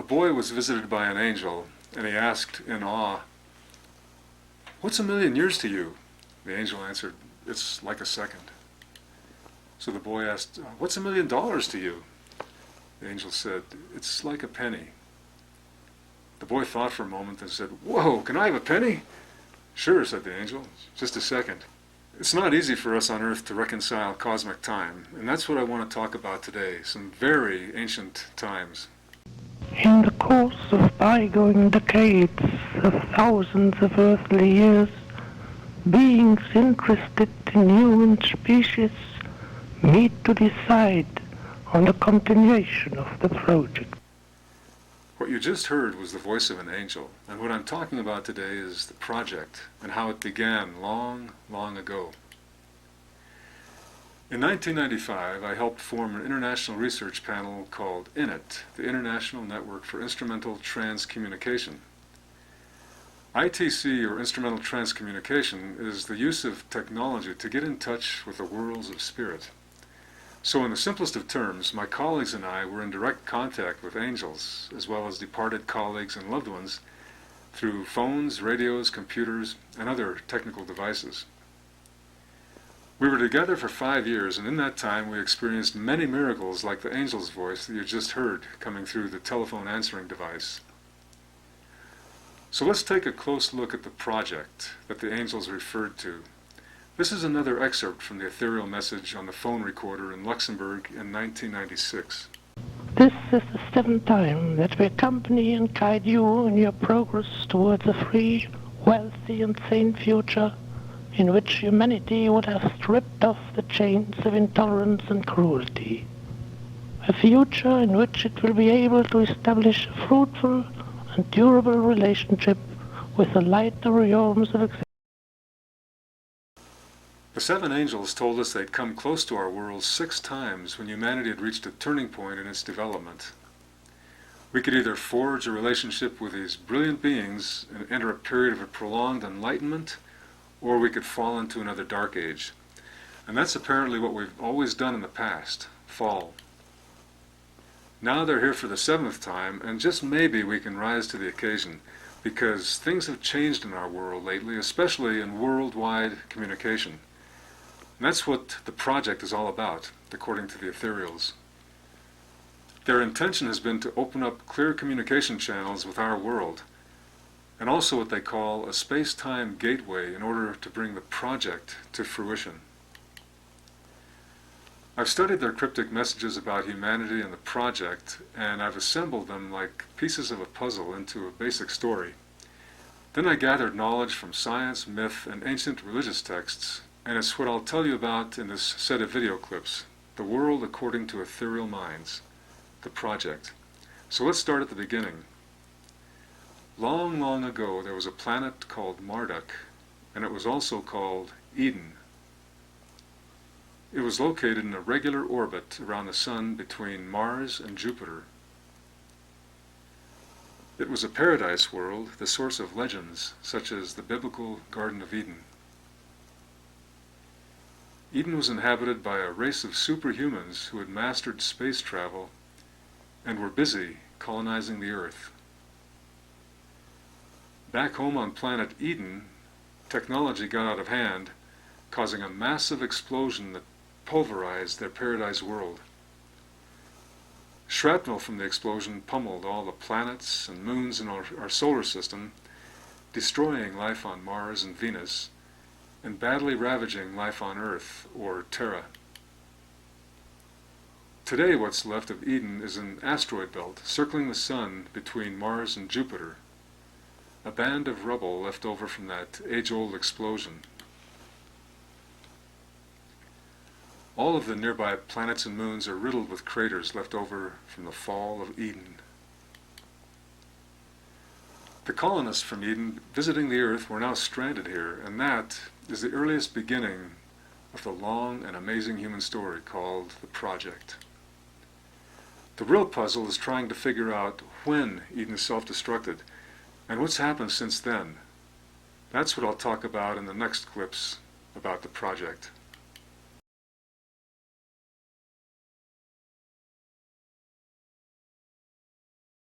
boy was visited by an angel, and he asked in awe, "What's 1,000,000 years to you?" The angel answered, "It's like a second." So the boy asked, "What's $1,000,000 to you?" The angel said, "It's like a penny." The boy thought for a moment and said, "Whoa, can I have a penny?" "Sure," said the angel, "just a second." It's not easy for us on Earth to reconcile cosmic time, and that's what I want to talk about today, some very ancient times. In the course of bygone decades of thousands of earthly years, beings interested in human species meet to decide on the continuation of the project. What you just heard was the voice of an angel, and what I'm talking about today is the project and how it began long, long ago. In 1995, I helped form an international research panel called INIT, the International Network for Instrumental Transcommunication. ITC, or Instrumental Transcommunication, is the use of technology to get in touch with the worlds of spirit. So in the simplest of terms, my colleagues and I were in direct contact with angels, as well as departed colleagues and loved ones, through phones, radios, computers, and other technical devices. We were together for 5 years, and in that time we experienced many miracles like the angel's voice that you just heard coming through the telephone answering device. So let's take a close look at the project that the angels referred to. This is another excerpt from the ethereal message on the phone recorder in Luxembourg in 1996. This is the 7th time that we accompany and guide you in your progress towards a free, wealthy and sane future in which humanity would have stripped off the chains of intolerance and cruelty. A future in which it will be able to establish a fruitful and durable relationship with the lighter realms of existence. The 7 angels told us they'd come close to our world 6 times when humanity had reached a turning point in its development. We could either forge a relationship with these brilliant beings and enter a period of a prolonged enlightenment, or we could fall into another dark age. And that's apparently what we've always done in the past, fall. Now they're here for the 7th time, and just maybe we can rise to the occasion, because things have changed in our world lately, especially in worldwide communication. And that's what the project is all about, according to the ethereals. Their intention has been to open up clear communication channels with our world, and also what they call a space-time gateway in order to bring the project to fruition. I've studied their cryptic messages about humanity and the project, and I've assembled them like pieces of a puzzle into a basic story. Then I gathered knowledge from science, myth, and ancient religious texts, and it's what I'll tell you about in this set of video clips, The World According to Ethereal Minds, the project. So let's start at the beginning. Long, long ago there was a planet called Marduk, and it was also called Eden. It was located in a regular orbit around the Sun between Mars and Jupiter. It was a paradise world, the source of legends such as the biblical Garden of Eden. Eden was inhabited by a race of superhumans who had mastered space travel and were busy colonizing the Earth. Back home on planet Eden, technology got out of hand, causing a massive explosion that pulverized their paradise world. Shrapnel from the explosion pummeled all the planets and moons in our solar system, destroying life on Mars and Venus, and badly ravaging life on Earth, or Terra. Today what's left of Eden is an asteroid belt circling the Sun between Mars and Jupiter, a band of rubble left over from that age-old explosion. All of the nearby planets and moons are riddled with craters left over from the fall of Eden. The colonists from Eden visiting the Earth were now stranded here, and that is the earliest beginning of the long and amazing human story called the Project. The real puzzle is trying to figure out when Eden self-destructed and what's happened since then. That's what I'll talk about in the next clips about the project.